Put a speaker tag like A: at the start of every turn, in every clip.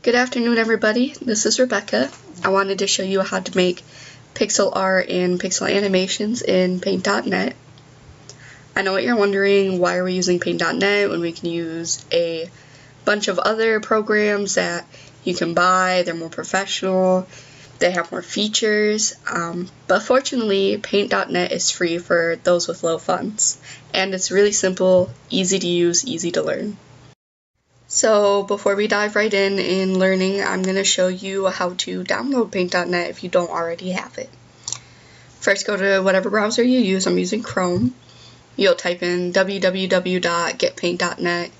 A: Good afternoon, everybody. This is Rebecca. I wanted to show you how to make pixel art and pixel animations in Paint.net. I know what you're wondering, why are we using Paint.net when we can use a bunch of other programs that you can buy, they're more professional, they have more features, but fortunately Paint.net is free for those with low funds, and it's really simple, easy to use, easy to learn. So before we dive right in learning, I'm going to show you how to download Paint.net if you don't already have it. First, go to whatever browser you use. I'm using Chrome. You'll type in www.getpaint.net.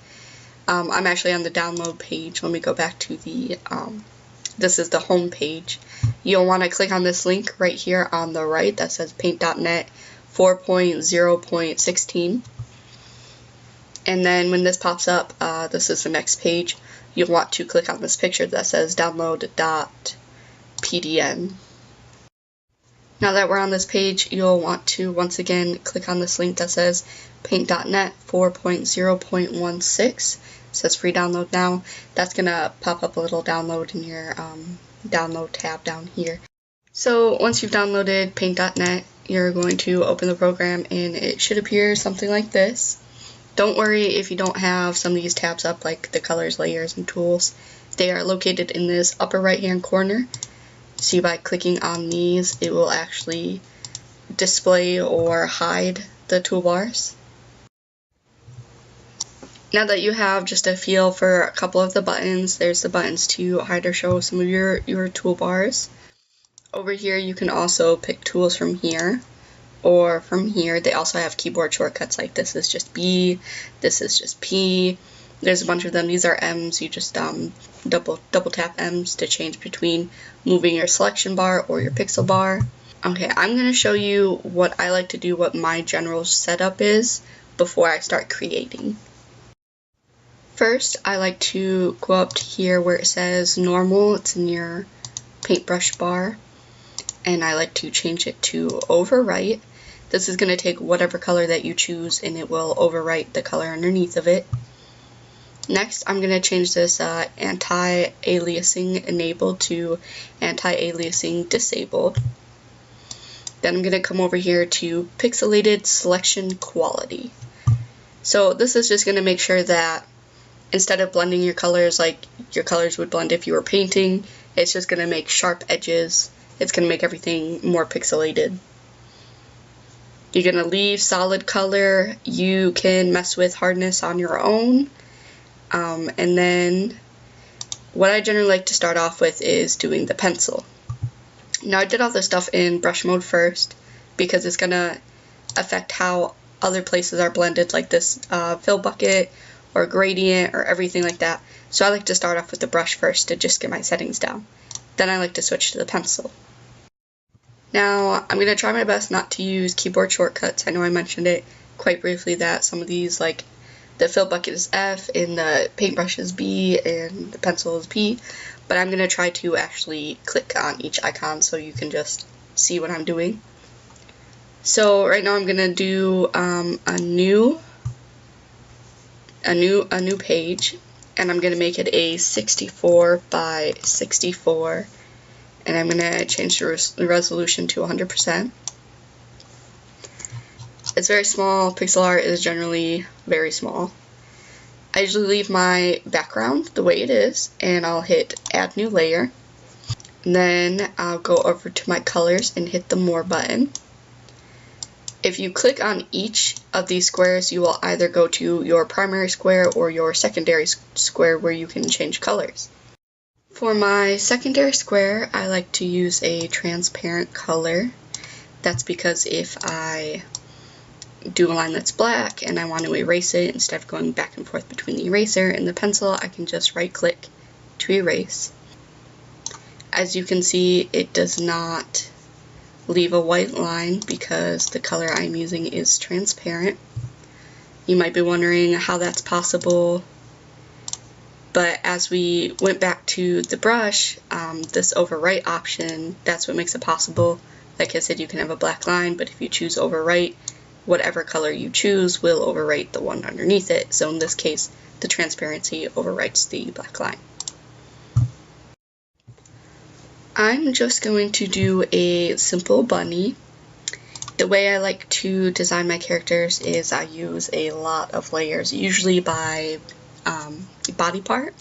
A: I'm actually on the download page. Let me go back to the, this is the home page. You'll want to click on this link right here on the right that says Paint.net 4.0.16. And then when this pops up, this is the next page, you'll want to click on this picture that says download.pdn. Now that we're on this page, you'll want to once again click on this link that says Paint.net 4.0.16. It says free download now. That's going to pop up a little download in your download tab down here. So once you've downloaded Paint.net, you're going to open the program and it should appear something like this. Don't worry if you don't have some of these tabs up, like the colors, layers, and tools. They are located in this upper right hand corner. See, by clicking on these, it will actually display or hide the toolbars. Now that you have just a feel for a couple of the buttons, there's the buttons to hide or show some of your toolbars. Over here you can also pick tools from here. Or from here. They also have keyboard shortcuts, like this is just B, this is just P. There's a bunch of them. These are M's. You just double tap M's to change between moving your selection bar or your pixel bar. Okay, I'm going to show you what I like to do, what my general setup is before I start creating. First, I like to go up to here where it says normal. It's in your paintbrush bar. And I like to change it to overwrite. This is going to take whatever color that you choose and it will overwrite the color underneath of it. Next, I'm going to change this anti-aliasing enabled to anti-aliasing disabled. Then I'm going to come over here to pixelated selection quality. So this is just going to make sure that instead of blending your colors like your colors would blend if you were painting, it's just going to make sharp edges. It's going to make everything more pixelated. You're going to leave solid color. You can mess with hardness on your own. And then what I generally like to start off with is doing the pencil. Now I did all this stuff in brush mode first because it's going to affect how other places are blended, like this fill bucket or gradient or everything like that. So I like to start off with the brush first to just get my settings down. Then I like to switch to the pencil. Now, I'm going to try my best not to use keyboard shortcuts. I know I mentioned it quite briefly that some of these, like the fill bucket is F, and the paintbrush is B, and the pencil is P, but I'm going to try to actually click on each icon so you can just see what I'm doing. So right now I'm going to do a new page, and I'm going to make it a 64 by 64. And I'm going to change the resolution to 100%. It's very small. Pixel art is generally very small. I usually leave my background the way it is, and I'll hit Add New Layer. And then I'll go over to my colors and hit the More button. If you click on each of these squares, you will either go to your primary square or your secondary square where you can change colors. For my secondary square, I like to use a transparent color. That's because if I do a line that's black and I want to erase it, instead of going back and forth between the eraser and the pencil, I can just right click to erase. As you can see, it does not leave a white line because the color I'm using is transparent. You might be wondering how that's possible. But as we went back to the brush, this overwrite option, that's what makes it possible. Like I said, you can have a black line, but if you choose overwrite, whatever color you choose will overwrite the one underneath it. So in this case, the transparency overwrites the black line. I'm just going to do a simple bunny. The way I like to design my characters is I use a lot of layers, usually by body part.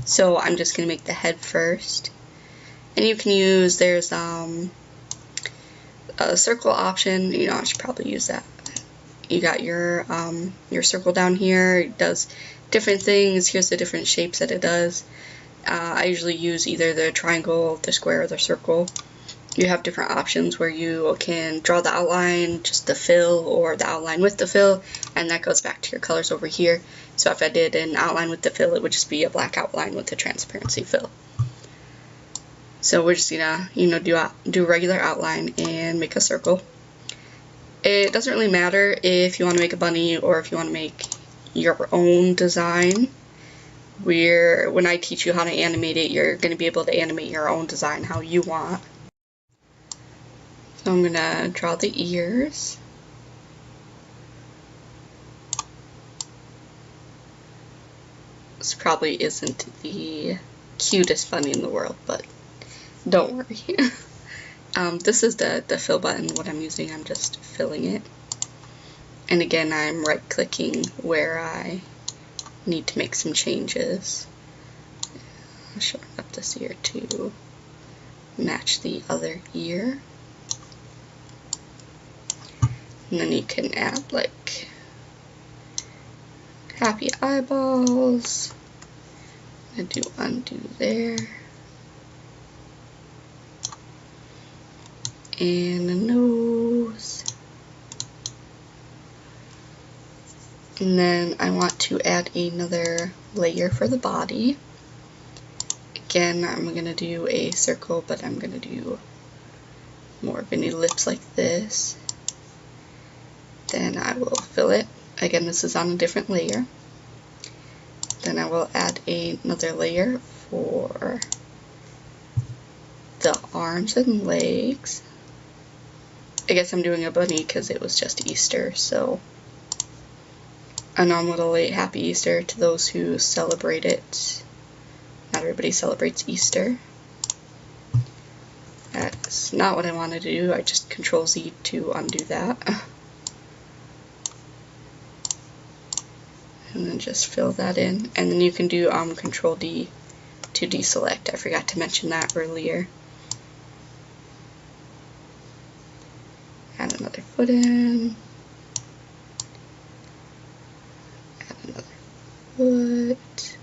A: So I'm just going to make the head first. And you can use, there's a circle option, you know, I should probably use that. You got your circle down here, it does different things, here's the different shapes that it does. I usually use either the triangle, the square, or the circle. You have different options where you can draw the outline, just the fill, or the outline with the fill, and that goes back to your colors over here. So if I did an outline with the fill, it would just be a black outline with the transparency fill. So we're just gonna, you know, do a regular outline and make a circle. It doesn't really matter if you want to make a bunny or if you want to make your own design. When I teach you how to animate it, you're going to be able to animate your own design how you want. So I'm going to draw the ears. This probably isn't the cutest bunny in the world, but don't worry. This is the fill button, what I'm using, I'm just filling it. And again, I'm right clicking where I need to make some changes. I'll shorten up this ear to match the other ear. And then you can add like happy eyeballs. I do undo there. And a nose. And then I want to add another layer for the body. Again, I'm going to do a circle, but I'm going to do more of any lips like this. Then I will fill it. Again, this is on a different layer. Then I will add another layer for the arms and legs. I guess I'm doing a bunny because it was just Easter, so a normal late happy Easter to those who celebrate it. Not everybody celebrates Easter. That's not what I wanted to do. I just Control Z to undo that. And then just fill that in. And then you can do Control D to deselect. I forgot to mention that earlier. Add another foot in. Add another foot.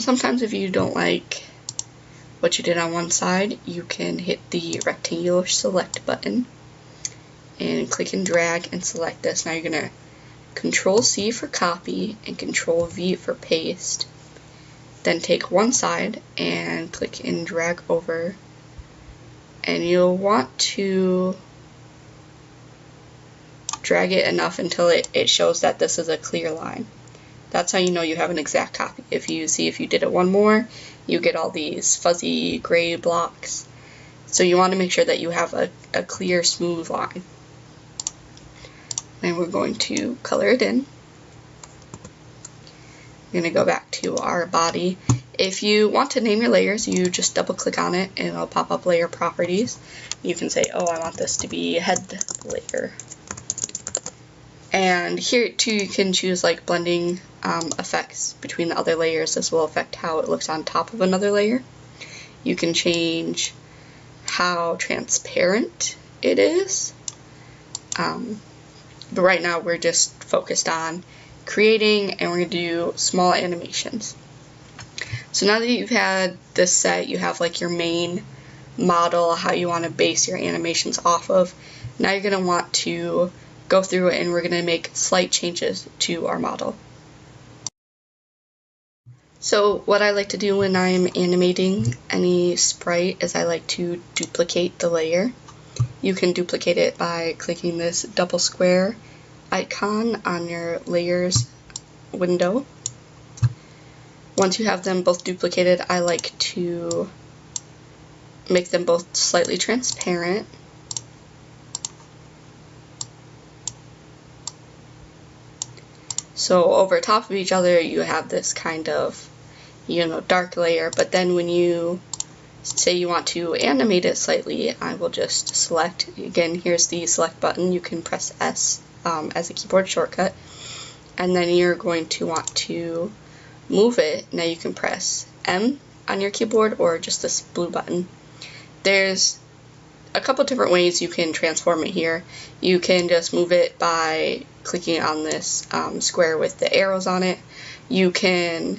A: Sometimes if you don't like what you did on one side, you can hit the rectangular select button and click and drag and select this. Now you're going to Control C for copy and Control V for paste. Then take one side and click and drag over. And you'll want to drag it enough until it shows that this is a clear line. That's how you know you have an exact copy. If you did it one more, you get all these fuzzy gray blocks. So you want to make sure that you have a clear, smooth line. Then we're going to color it in. We're going to go back to our body. If you want to name your layers, you just double click on it and it'll pop up layer properties. You can say, oh, I want this to be head layer. And here too you can choose like blending effects between the other layers. This will affect how it looks on top of another layer. You can change how transparent it is. But right now we're just focused on creating, and we're going to do small animations. So now that you've had this set, you have like your main model, how you want to base your animations off of. Now you're going to want to go through and we're going to make slight changes to our model. So what I like to do when I'm animating any sprite is I like to duplicate the layer. You can duplicate it by clicking this double square icon on your layers window. Once you have them both duplicated, I like to make them both slightly transparent. So over top of each other you have this kind of, dark layer, but then when you say you want to animate it slightly, I will just select, again, here's the select button, you can press S as a keyboard shortcut, and then you're going to want to move it. Now you can press M on your keyboard or just this blue button. There's a couple different ways you can transform it here. You can just move it by clicking on this square with the arrows on it. You can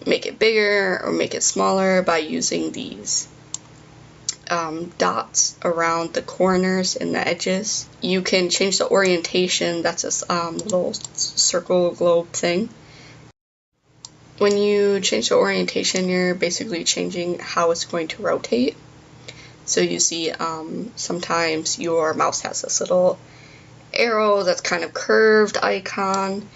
A: make it bigger or make it smaller by using these dots around the corners and the edges. You can change the orientation, that's this little circle globe thing. When you change the orientation, you're basically changing how it's going to rotate. So you see sometimes your mouse has this little arrow that's kind of curved icon.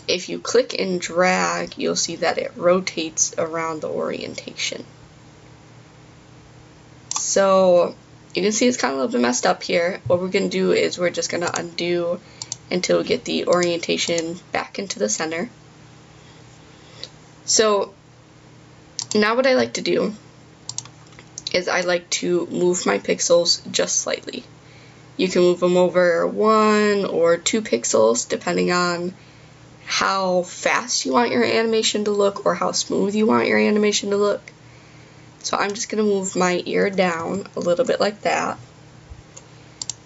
A: If you click and drag, you'll see that it rotates around the orientation. So you can see it's kind of a little bit messed up here. What we're going to do is we're just going to undo until we get the orientation back into the center. So now what I like to do is I like to move my pixels just slightly. You can move them over 1 or 2 pixels depending on how fast you want your animation to look or how smooth you want your animation to look. So I'm just going to move my ear down a little bit like that.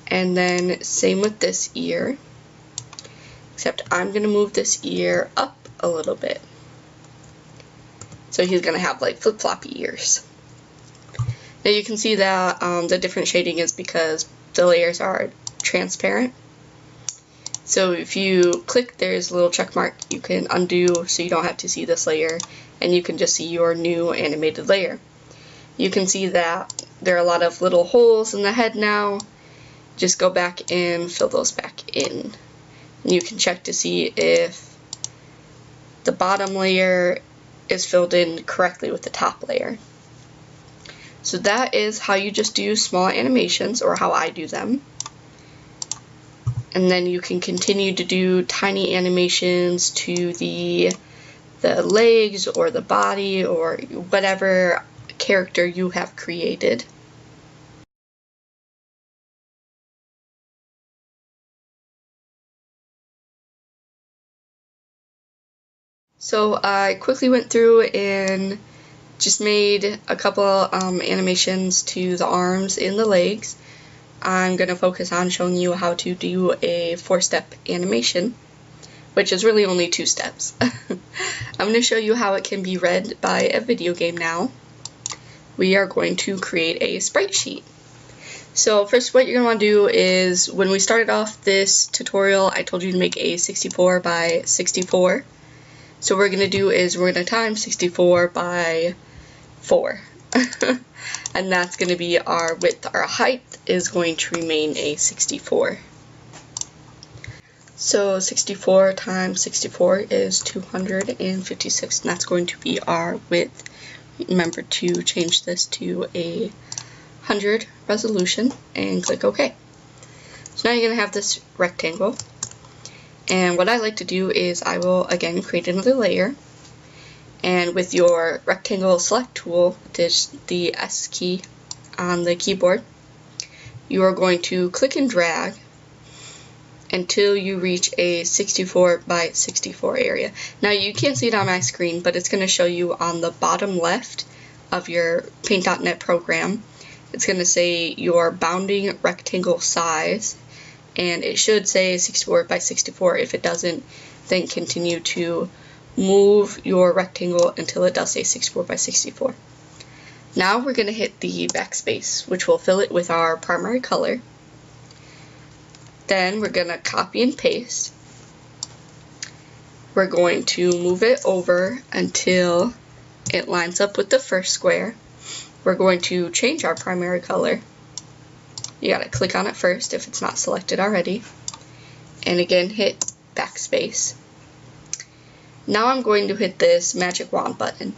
A: And then same with this ear, except I'm going to move this ear up a little bit. So he's going to have like flip-floppy ears. Now you can see that the different shading is because the layers are transparent. So if you click, there's a little check mark, you can undo so you don't have to see this layer, and you can just see your new animated layer. You can see that there are a lot of little holes in the head now. Just go back and fill those back in. And you can check to see if the bottom layer is filled in correctly with the top layer. So that is how you just do small animations, or how I do them. And then you can continue to do tiny animations to the legs or the body or whatever character you have created. So I quickly went through and just made a couple animations to the arms and the legs. I'm going to focus on showing you how to do a 4-step animation, which is really only 2 steps. I'm going to show you how it can be read by a video game now. We are going to create a sprite sheet. So first what you're going to want to do is, when we started off this tutorial, I told you to make a 64 by 64. So what we're going to do is we're going to times 64 by 4. And that's going to be our width. Our height is going to remain a 64. So 64 times 64 is 256, and that's going to be our width. Remember to change this to a 100 resolution and click OK. So now you're going to have this rectangle. And what I like to do is I will again create another layer. And with your rectangle select tool, which is the S key on the keyboard, you are going to click and drag until you reach a 64 by 64 area. Now you can't see it on my screen, but it's going to show you on the bottom left of your Paint.net program. It's going to say your bounding rectangle size, and it should say 64 by 64. If it doesn't, then continue to move your rectangle until it does say 64 by 64. Now we're going to hit the backspace, which will fill it with our primary color. Then we're going to copy and paste. We're going to move it over until it lines up with the first square. We're going to change our primary color. You gotta click on it first if it's not selected already. And again, hit backspace. Now I'm going to hit this magic wand button.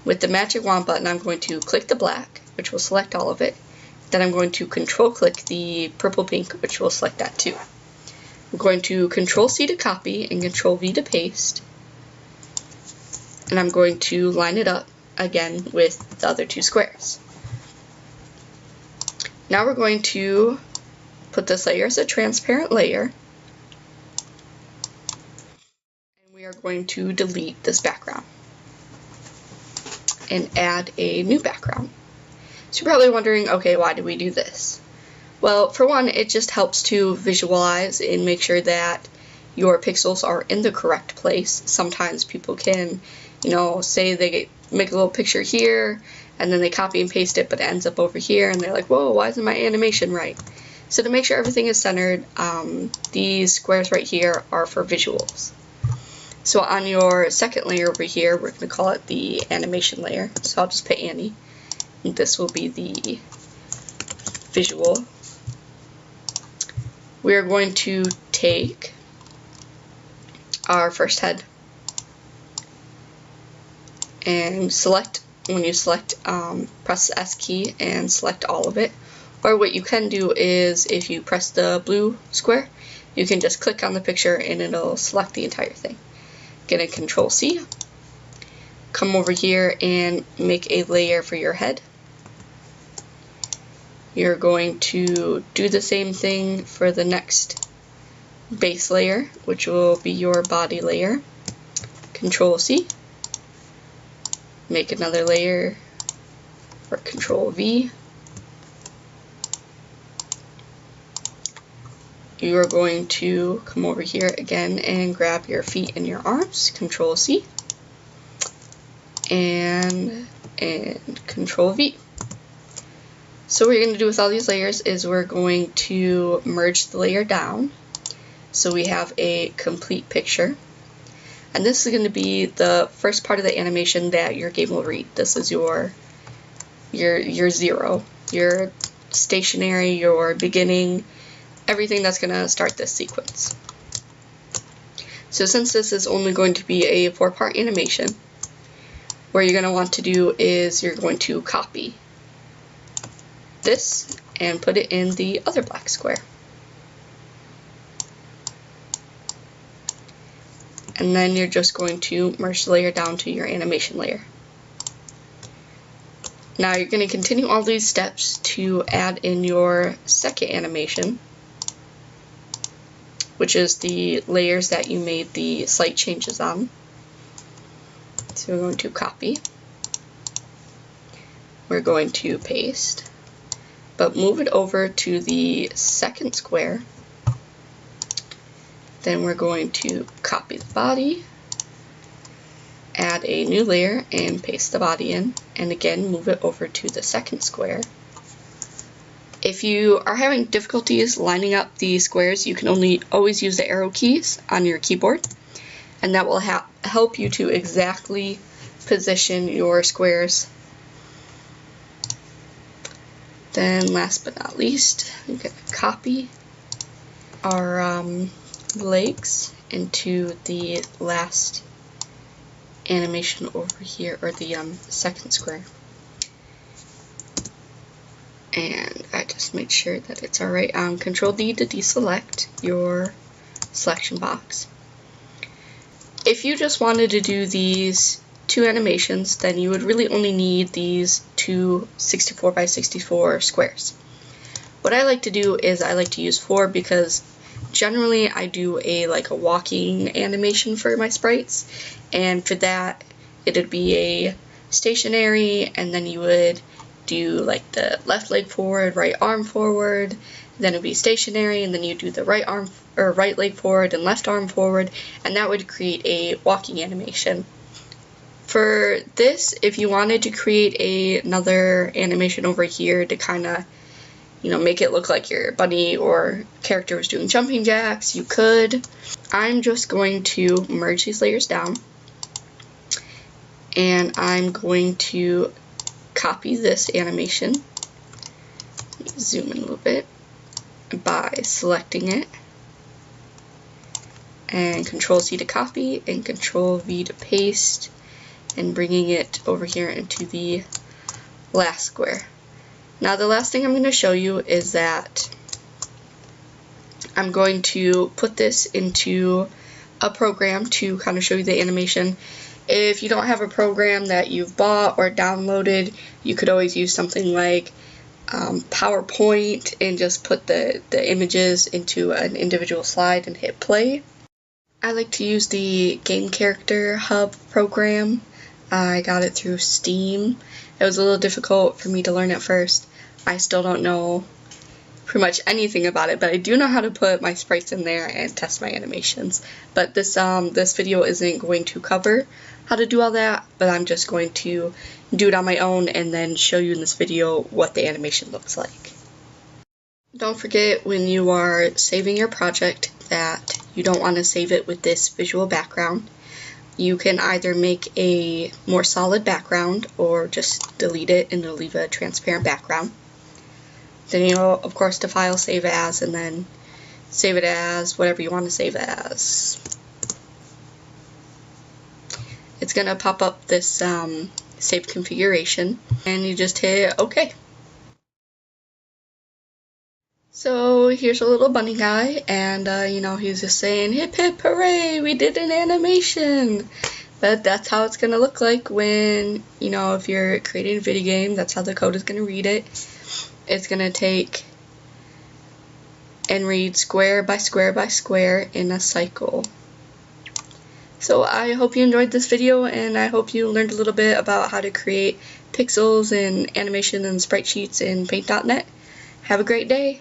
A: With the magic wand button, I'm going to click the black, which will select all of it. Then I'm going to control click the purple pink, which will select that too. I'm going to control C to copy and control V to paste. And I'm going to line it up again with the other 2 squares. Now we're going to put this layer as a transparent layer, and we are going to delete this background and add a new background. So you're probably wondering, okay, why do we do this? Well, for one, it just helps to visualize and make sure that your pixels are in the correct place. Sometimes people can, say they make a little picture here, and then they copy and paste it, but it ends up over here, and they're like, whoa, why isn't my animation right? So to make sure everything is centered, these squares right here are for visuals. So on your second layer over here, we're going to call it the animation layer. So I'll just put Annie. And this will be the visual. We are going to take our first head and select. When you select, press the S key and select all of it. Or what you can do is, if you press the blue square, you can just click on the picture and it'll select the entire thing. Get a Control C, come over here and make a layer for your head. You're going to do the same thing for the next base layer, which will be your body layer. Control C, make another layer, or Control V. You are going to come over here again and grab your feet and your arms, Control C, and Control V. So what you're going to do with all these layers is we're going to merge the layer down so we have a complete picture. And this is going to be the first part of the animation that your game will read. This is your 0, your stationary, your beginning, everything that's going to start this sequence. So since this is only going to be a 4-part animation, what you're going to want to do is you're going to copy this and put it in the other black square. And then you're just going to merge the layer down to your animation layer. Now you're going to continue all these steps to add in your second animation, which is the layers that you made the slight changes on. So we're going to copy. We're going to paste, but move it over to the second square. Then we're going to copy the body, add a new layer and paste the body in, and again move it over to the second square. If you are having difficulties lining up the squares, you can always use the arrow keys on your keyboard, and that will help you to exactly position your squares. Then last but not least, I'm going to copy our legs into the last animation over here, or the second square. And I just make sure that it's alright. Control D to deselect your selection box. If you just wanted to do these 2 animations, then you would really only need these 2 64 by 64 squares. What I like to do is I like to use 4 because generally I do a walking animation for my sprites, and for that it'd be a stationary, and then you would do the left leg forward, right arm forward, then it'd be stationary, and then you do the right arm or right leg forward and left arm forward, and that would create a walking animation. For this, if you wanted to create another animation over here to kind of make it look like your bunny or character was doing jumping jacks, you could. I'm just going to merge these layers down, and I'm going to copy this animation, zoom in a little bit, by selecting it, and Control C to copy and Control V to paste, and bringing it over here into the last square. Now the last thing I'm going to show you is that I'm going to put this into a program to kind of show you the animation, If you don't have a program that you've bought or downloaded, you could always use something like PowerPoint and just put the images into an individual slide and hit play. I like to use the Game Character Hub program. I got it through Steam. It was a little difficult for me to learn at first. I still don't know pretty much anything about it, but I do know how to put my sprites in there and test my animations. But this video isn't going to cover how to do all that, but I'm just going to do it on my own and then show you in this video what the animation looks like. Don't forget when you are saving your project that you don't want to save it with this visual background. You can either make a more solid background or just delete it and it'll leave a transparent background. Then you'll, of course, to file, save as, and then save it as whatever you want to save as. It's going to pop up this save configuration, and you just hit OK. So here's a little bunny guy, and he's just saying, hip hip hooray, we did an animation. But that's how it's going to look like when, if you're creating a video game, that's how the code is going to read it. It's going to take and read square by square by square in a cycle. So I hope you enjoyed this video, and I hope you learned a little bit about how to create pixels and animation and sprite sheets in Paint.net. Have a great day.